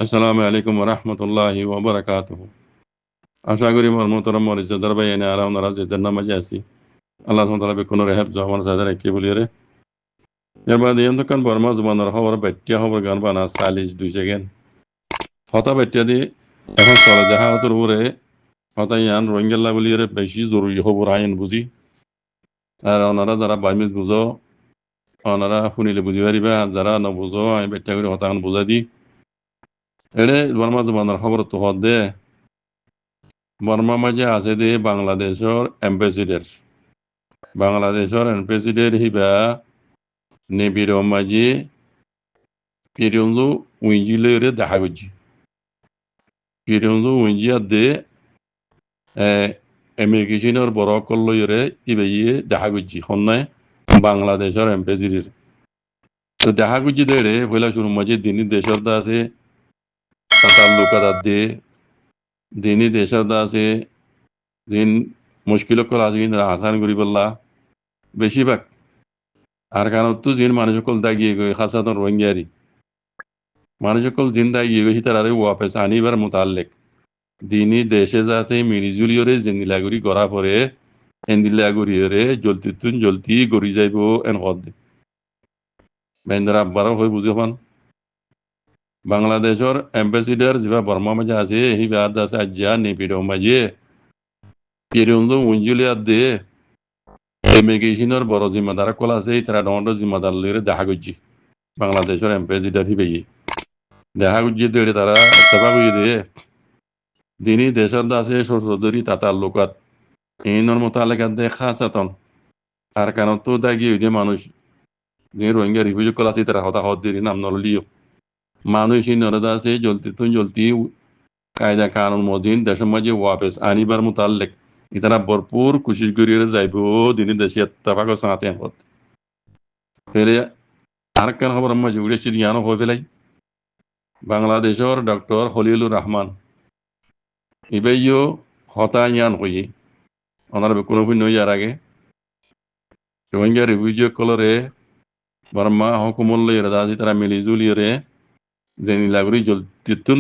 আসসালামু আলাইকুম ওয়া রাহমাতুল্লাহি ওয়া বারাকাতুহু। আশা করি মোহতরম মর্যাদার ভাই এনে আর আপনারা যে জান্নামাজে আছি আল্লাহ সুবহানাহু ওয়া তাআলা বেকুনের হেফজ আমার সাদা রাখি বলিরে এবার দিন তো কান বর্মা জুবানের খবর বাচ্চা খবর গান বানা 42 সেকেন্ড হতা বাচ্চা দি এখন চলে দেখা হতর উপরে হতা ইয়ান রোহিঙ্গা বলিরে বেশি জরুরি খবর আইন বুঝি আর ওনারা যারা বাইমিজ বুঝো ওনারা শুনিলে বুঝি পারিবা আর যারা নবুঝো আমি বাচ্চা করে হতা বুঝাই দি এরে বর্মা জুবানের খবর তো হদ দে বর্মা মাঝে আছে দে বাংলাদেশের এম্বাসিডার হিবা নেবির মাঝে পিরিয়ন্সু উইঞ্জিলেরে দেখা করছি পিরিয়ন্সু উইঞ্জিয়া দে আমেরিকেশনের বড় কল্লয়রে ইয়ে দেখা করছি সন্ন্যায় বাংলাদেশের এম্বাসিডার তো দেখা করছি দে রে পয়লা শুরু মাঝে দিনী দেশের দা আছে তাতার লোকাদার দে দিনী দেশের দা আছে দিন মুশকিল কল আছে কিন্তু আসান করি বললা বেশিরভাগ আর কারণ তো যিনি মানুষ সকল দাগিয়ে গই খাসাতন রোহিঙ্গারি মানুষ সকল জিন দাগিয়ে গই তারা ওয়াপেস আনিবার মোতাল্লেক দিনী দেশে যাতে মিলিজুলিয়রে জেন্দিলাগুড়ি গড়া পরে এন্দিলাগুড়িয়রে জলতি গড়ি যাইব এন হদ বেন্দ্রা আব্বারও হয়ে বুঝে পান বাংলাদেশের এম্বাসিডার যা বর্মা মাঝে আছে এই বাদ আছে আজ্জা নেপিড মাঝে পেরিয়ন্দ উঞ্জুলিয়ার দে ইমিগ্রেশনের বড় জিম্মাদার কল আছে তারা ডন্ডর জিম্মাদার লইরে দেখা করছি বাংলাদেশের এম্বাসিডার হিবে দেখা করছি দেড়ে তারা ইত্তেফা করে দিয়ে দিনী দেশের আছে সরসদরি তাতার লোকাত এইনর মোতালেকাত দে খাসাতন আর কারণ তো দাগি হইতে মানুষ যে রোহিঙ্গা রিফিউজি কল আছে তারা হতা হদ দিয়ে নাম নলিও মানুষ এই নরদা আছে জলতি কায়দা কানুন মদিন দেশের মাঝে ওয়াপেস আনিবার মোতাল্লেক ইতারা ভরপুর কোশিশ করিয়ে যাইব দিনী দেশে ইত্তেফাক সাথে হত ফেরে আর কেন খবর মাঝে উড়েছি জ্ঞান হয়ে ফেলাই বাংলাদেশের ডক্টর খলিলুর রহমান ইবেইও হতায়ান হয়ে ওনার কোনো নই আর আগে রোহিঙ্গা রিফিউজি কলরে বর্মা হকুমল লইরে দাজি তারা মিলিজুলিয়রে জেনি লাগরি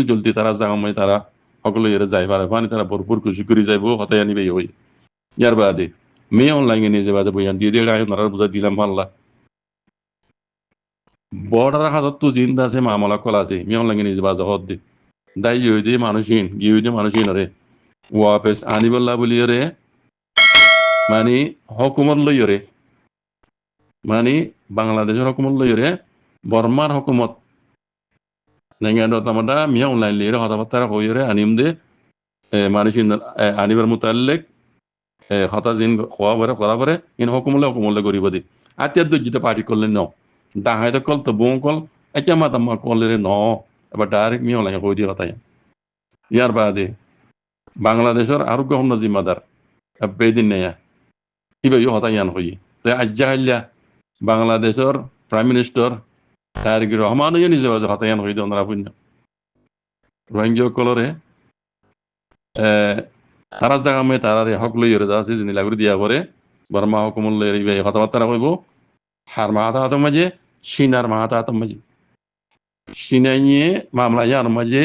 জলতি তারা জাগামাই তারা সকল লইরে যাই পারে পানি তারা ভরপুর খুশি করে যাইব হতায়ানি বেই হই ইয়ার বাদে মেয়ে অনলাইনে নিয়ে যে বাদে বইয়ান দিয়ে দিয়ে ওনারা বুঝা দিলাম পাল্লা বর্ডার হাতত তো জিন্দা আছে মামলা কল আছে মেয়ে অনলাইনে নিয়ে যে বাজা হদ দে দাই ইয়ে দিয়ে মানুষহীন গিয়ে দিয়ে মানুষহীন রে ওয়াপেস আনিবল্লা বলিয়রে মানে হকুমত লইরে মানে বাংলাদেশের হকুমত লইরে বর্মার হকুমত নেঙ্গানো তামাদা মিয়া অনলাইন লিয়ে হতাবার্তা হইরে আনিম দে মানুষ আনিবার মোতাল্লেক হতা জিন খোয়া পরে করা পরে ইন হকুমলে করিব দি আতিয়ার দর্জিত পার্টি করলে ন ডাহাইতে কল তো বউ কল এতিয়া মাতাম্মা কলেরে ন এবার ডাইরেক্ট মিয়া অনলাইন হই দিয়ে হতাই ইয়ার বাদে বাংলাদেশের আরোগ্য হন্য জিম্মাদার বেদিন নেয়া কিবা হতাইয়ান হই তো আজ্জা হাল্লা বাংলাদেশের প্রাইম মিনিস্টার তারিক রহমান নিজে বাজে হতাইয়ান হই দিয়ে ওনারা পুণ্য রোহিঙ্গা কলরে তারা জায়গা মেয়ে তারা হক লইরে আছে যিনি লাগু দিয়া পরে বর্মা হকুমল লইরে কথাবার্তা কইব হার মাহাতা হাতের মাঝে সিনার মাহাতা হাতের মাঝে সিনাই নিয়ে মামলা ইয়ার মাঝে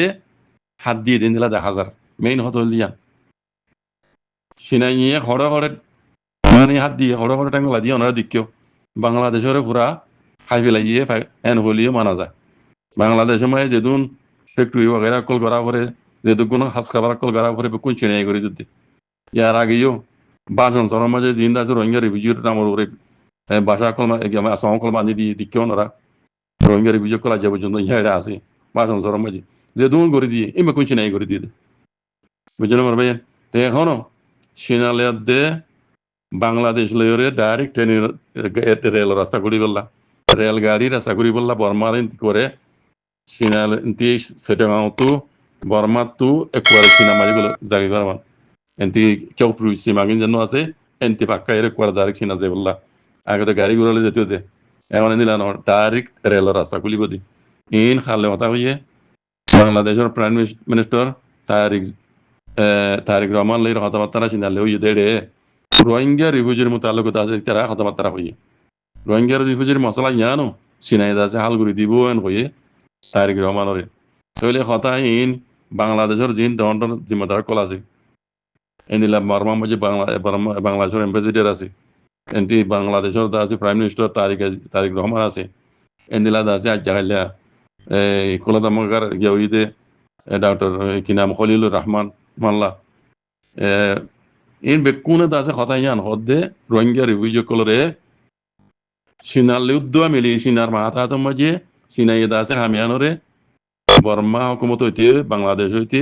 হাত দিয়ে দিন দিলা 10,000 মেইন হত দিয়ান সিনাই নিয়ে হড়ে মানে হাত দিয়ে হড়ে টাঙ্গলা দিয়ে ওনারা দিকেও বাংলাদেশের পুরা খাই ফেলাইয়ে এন হলিয়ে মানা যায় বাংলাদেশের মাঝে যেদিন ফ্যাক্টরি वगैरह কল করা পরে যেহেতু কোনো হাস খাবার কল করা পরে কোন চিনাই করে দিতে ইয়ার আগেও বাসন সরের মাঝে জিন্দা আছে রোহিঙ্গা রিফিউজির নামের উপরে বাসা কল আসাম কল বাঁধি দিয়ে দিকেও ওনারা রোহিঙ্গা রিফিউজি কল আজ পর্যন্ত ইহারা আছে বাসন সরের মাঝে যেদিন করে দিয়ে এমনি কোন চিনাই করে দিয়ে বুঝলেন আমার ভাই তো এখনো সিনালিয়ার দে বাংলাদেশ লইরে ডাইরেক্ট ট্রেনের রেল রাস্তা করি বললা রেলগাড়ি রাস্তা করি বললা বর্মার করে সিনালি সেটা তো বর্মা তো একবারে সিনা মাঝেগুলো জাগি পারমান এনতি কেউ সীমাগিন যেন আছে এনতি পাক্কা এর একবার ডাইরেক্ট সিনা যে বললা আগে তো গাড়ি ঘোড়ালে যেতে হতে এখন দিলাম ডাইরেক্ট রেল রাস্তা খুলিব দি ইন খালে কথা হইয়ে বাংলাদেশের প্রাইম মিনিস্টার তারিক রহমান লইর কথাবার্তা সিনালে হইয়ে দেড়ে রোহিঙ্গা রিফিউজির মোতালকতা আছে তারা কথাবার্তা হইয়ে রোহিঙ্গা রিফিউজির মশলা ইয়ানো সিনাই আছে হালগুড়ি দিব এন হইয়ে তারিক রহমানের তাহলে কথা ইন বাংলাদেশের জিন দন্ডন জিম্মেদার কল আছে এনিলা বর্মা মাঝে বাংলাদেশের এম্বাসিডার আছে এনতি বাংলাদেশের দা আছে প্রাইম মিনিস্টার তারিক রহমান আছে এনিলা দা আছে আজ জাগাইলা কোলাদামগার গিয়ে ডক্টর কি নাম খলিলুর রহমান মাল্লা in bekkune da se khata yan hodde rohingya refugee kolore sinar liuddo mili sinar mahata to maje sinai da se hamianore Varma হুকুমত হইতে বাংলাদেশ হইতে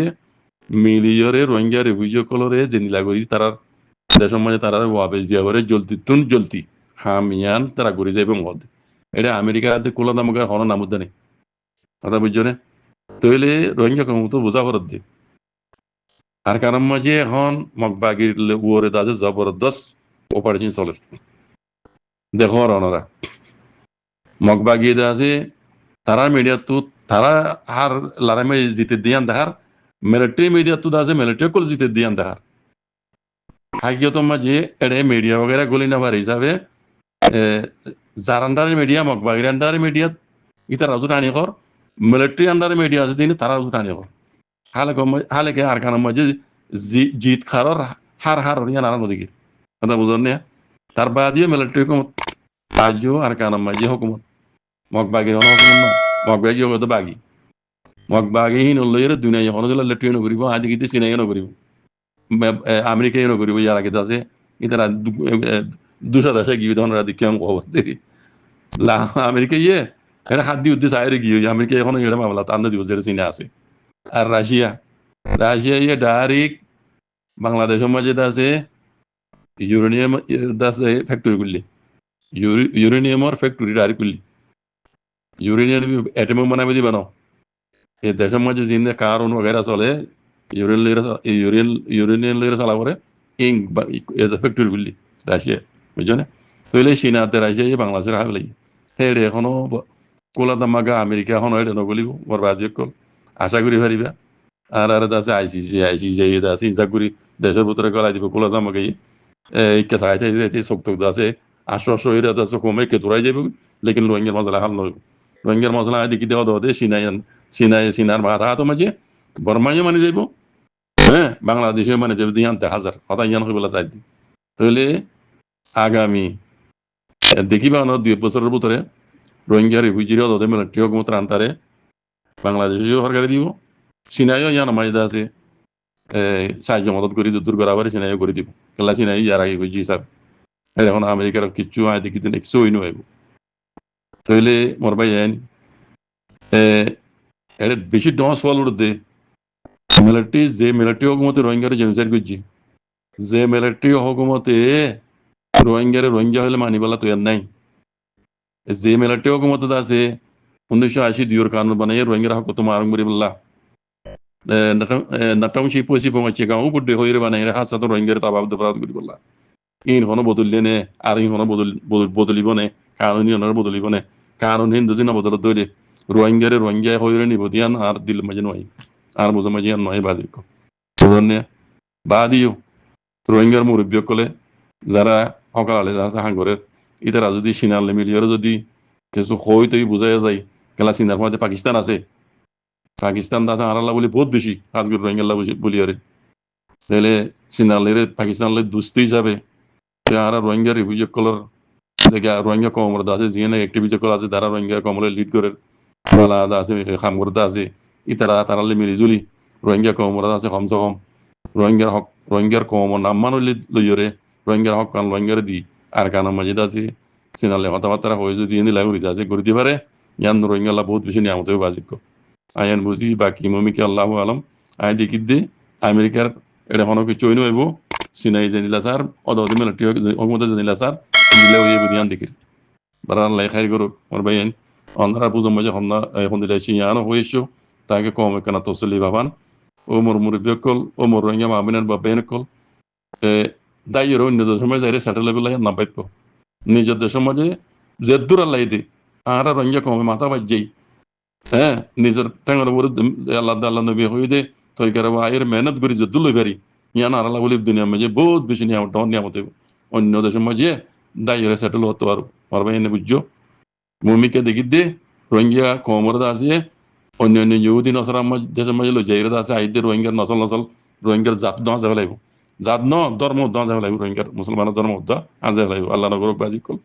মিলিয়রে রোহিঙ্গা refugee kolore জেনিলা গরি তারার দেশের মাঝে তারা ওয়াবেজ দিয়া করে জলতি হামিয়ান তারা গরি যাইবে মদ এটা আমেরিকার হাতে কোলা দামকার হন নামুদ্দা নেই কথা বুঝছো না তইলে রোহিঙ্গা কমতো বোঝা করত দি আর কারণ মাঝে এখন মগবাগির ওরে দাজে জবরদস্ত অপারেশন চলে দেখো ওনারা মগবাগি আছে তারা মিডিয়া তো তারা আর লারামে জিতে দিয়ান দেখার মিলিটারি মিডিয়া তো আছে মিলিটারি কল জিতে দিয়ান দেখার হাইকিয়ত মাঝে এড়ে মিডিয়া वगैरह গুলি না পারে হিসাবে যার আন্ডারে মিডিয়া মগবাগির আন্ডারে মিডিয়া ইতার রাজু টানি কর মিলিটারি আন্ডারে মিডিয়া আছে দিন তারা রাজু টানি কর হালে কে আর কারণ মাঝে জিত খারর হার ইয়া নারান ওদিকে কথা বুঝুন না তার বাদিয়ে মিলিটারি হুকুমত আজও আর কারণ মাঝে হুকুমত মগবাগির হুকুমত না মগবাগি হতো বাগি মগবাগি হিন লইয়ের দুনিয়া হন দিলে লেট্রিন করিব আজ গিতে সিনাই করিব আমেরিকায় করিব ইয়ার আগে আছে ইতারা দুশো দেশে গিয়ে ধরনের দিকে আমি খবর দেখি আমেরিকা ইয়ে এটা হাত দিয়ে উদ্দেশ্য আয়ের গিয়ে আমেরিকা এখন এটা মামলা তার দিব যেটা চীনে আছে আর রাশিয়া ইয়ে ডাইরেক্ট বাংলাদেশের মাঝে আছে ইউরেনিয়াম আছে ফ্যাক্টরি করলি ইউরেনিয়ামের ফ্যাক্টরি ডাইরেক্ট করলি ইউরেনিয়াম অ্যাটম বানাবে দিবা না এই দেশের মাঝে জিন্দে কারণ वगैरह চলে ইউরেনিয়াম লেগে চালা করে ইং ফ্যাক্টরি করলি রাশিয়া বুঝছো না তৈলে চীনাতে রাশিয়া বাংলাদেশের হাব লাগি সেই এখনো কোলা দামাগা আমেরিকা এখন এটা নগলিব বরবাজি কল আশা করি পারিবা আর আছে আইসিসি আছে ইজা করি দেশের ভিতরে গলাই দিব কোলা দামাগাই এই কেসাইতে যেতে শক্ত আছে আশ্বাস হইরা আছে কমে কে তোরাই যাবে লেকিন রোহিঙ্গার মশলা হাল নয় রোহিঙ্গার মশলা দেখি দেওয়া দে সিনার ভাড়া তো মাঝে বর্মাইও মানে যাইব হ্যাঁ বাংলাদেশে মানে যাবে দিয়ে আনতে হাজার কথা ইয়ান হইবেলা চাই দি তাহলে আগামী দেখিবা না 2 বছরের ভিতরে রোহিঙ্গা রিফিউজিরা ওদের মিলিটারি হুকুমতের আন্ডারে বাংলাদেশেও সরকারে দিব সিনাইও ইয়ান মাইদা আছে সাহায্য মদত করি দূর করা পারে সিনাইও করে দিব কেলা সিনাই ইয়ার আগে বুঝি স্যার এখন আমেরিকার কিচ্ছু আয় দেখি দিন একশো হইনো আইব তাইলে মোর ভাই এটা বেশি ডস ফল উঠতে মিলিটারি হুকুমতে রোহিঙ্গারে জেনোসাইড করছি যে মিলিটারি হুকুমতে রোহিঙ্গা হলে মানিবেলা তো এর নাই যে মিলিটারি হুকুমতে আছে 1980 দুইয়ের কানুন বানাই রোহিঙ্গার হক তোমার আরং করি বললা নাটাম সেই পয়সি পৌঁছে গাঁও বুদ্ধি হয়ে বানাই হাসা তো রোহিঙ্গার তাবাব দফরাত করি বললা ইন হনো বদলিলে নে আর ইন হনো বদলিব নে কানুনি হনার বদলিব নে কানুন হিন্দু দিন বদলত দইলে রোহিঙ্গা হইরে নিব দিয়ান আর দিল মাঝে নয় আর বোঝা মাঝে আর নয় বাজি বুঝনে বাদিও রোহিঙ্গার মুরব্বী কলে যারা সকালে আছে হাঙ্গরের ইতারা যদি সিনালে মিলিয়রে যদি কিছু হই তৈ বুঝাই যায় কেলা সিনার মধ্যে পাকিস্তান আছে পাকিস্তান আছে আরাল্লা বলি বহুত বেশি আজগুর রোহিঙ্গাল্লা বলি আরে তাহলে সিনালের পাকিস্তানলে দুস্তি হিসাবে আর রোহিঙ্গা রিফিউজি কলর দেখে রোহিঙ্গা কমর আছে যিনি অ্যাক্টিভিটি কল আছে তারা রোহিঙ্গা কমলে লিড করে আলাদা আছে খামগরদা আছে ইতারা তারালে মিলিজুলি রোহিঙ্গা কমর আছে কমসে কম রোহিঙ্গার কমর নাম মানলি লইরে রোহিঙ্গার হক কান রোহিঙ্গার দি আর কানা মাজিদ আছে সিনালে কথাবার্তা হয়ে যদি এনে লাগুরিতে আছে করে দিতে পারে ইয়ান রোহিঙ্গাল্লা বহুত বেশি নিয়ামত হবে বাজিক্য আয়ান বুঝি বাকি মমিকে আল্লাহ আলম আয় দেখি দে আমেরিকার এটা কোনো কিছু হইন হইব সিনাই জানিলা স্যার অদে মিলিটারি হুকুমতে জানিলা স্যার দিলে হইব দিয়ান দেখি বারার লেখাই করুক মোর ভাই অন্ধারা পুজো মাঝে এখন দিলে সিয়ানো হয়েছো তাকে কম কেনা তসলি ভাবান ও মোর মুরব্বী কল ও মোর রোহিঙ্গা মামিনার বা বেন কল দায়ের অন্য দেশের মাঝে সেটেল লেভেল না পাইব নিজের দেশের মাঝে যে দূর আল্লাহ দে আর রোহিঙ্গা কমে মাথা বাজ্যেই হ্যাঁ নিজের টেঙার উপরে আল্লাহ নবী হয়ে দে তৈরি আয়ের মেহনত করি যে দুলই পারি ইয়ান আর আল্লাহ বলি দুনিয়ার মাঝে বহুত বেশি নিয়ামত অন্য দেশের মাঝে দায়ের সেটেল হতে পারবো পারবে এনে বুঝছো ভূমিকে দেখি দে রোহিঙ্গা কমর আছে অন্য অন্য ইহুদি নসরা দেশের মাঝে যাইরা আছে আইদের রোহিঙ্গার নসল নসল রোহিঙ্গার জাত দা যাবে লাগবে জাত ন ধর্ম দা যাবে লাগবে রোহিঙ্গার মুসলমানের ধর্ম দা আজ যাবে লাগবে আল্লাহ নগর বাজি কল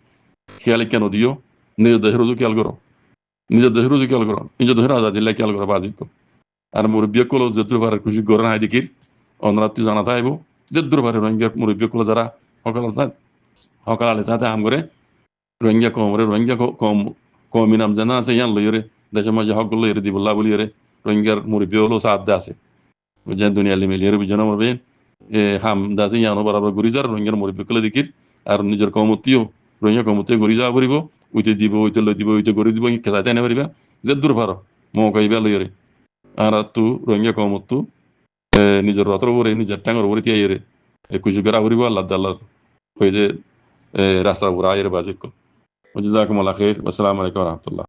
খেয়াল কেন দিও নিজের দেশের রুজু খেয়াল করো নিজের দেশের রুজু খেয়াল করো নিজের দেশের আজাদিল্লাহ খেয়াল করো বাজি কল আর মুরব্বী কল যেদ্র পারে খুশি করে না দিকির অনরাত্রি জানাতে আইব যেদ্র পারে রোহিঙ্গার মুরব্বী কল যারা সকাল আলে সাথে আম করে রোহিঙ্গা কমরে রোহিঙ্গা কম কমি নাম জানা আছে ইয়ান লইরে দেশের মাঝে হক লইরে দিবল্লা বলি রে রোহিঙ্গার মুরব্বী হলো সাথ আছে বুঝেন দুনিয়া লিমিলিয়ার বুঝেন আমার বেন হাম দাসি ইয়ানো বরাবর ঘুরি যার রোহিঙ্গার মুরব্বী কলে দিকির আর নিজের কমতিও রোহিঙ্গা কমতিও ঘুরি যাওয়া পারিব উইতে দিব উইতে লই দিব উইতে গড়ি দিব খেলাইতে আনে পারিবা যে দূর পারো মৌকাইবা লইরে আর তু রোহিঙ্গা কমতু নিজের রথর উপরে নিজের টাঙ্গর উপরে তিয়াইরে কুচুকেরা করিব আল্লাহ আল্লাহ হয়ে যে রাস্তার উপরে আয়ের বাজিক জাজাকুমুল্লাহ খাইর আসসালামু আলাইকুম ওয়া রাহমাতুল্লাহ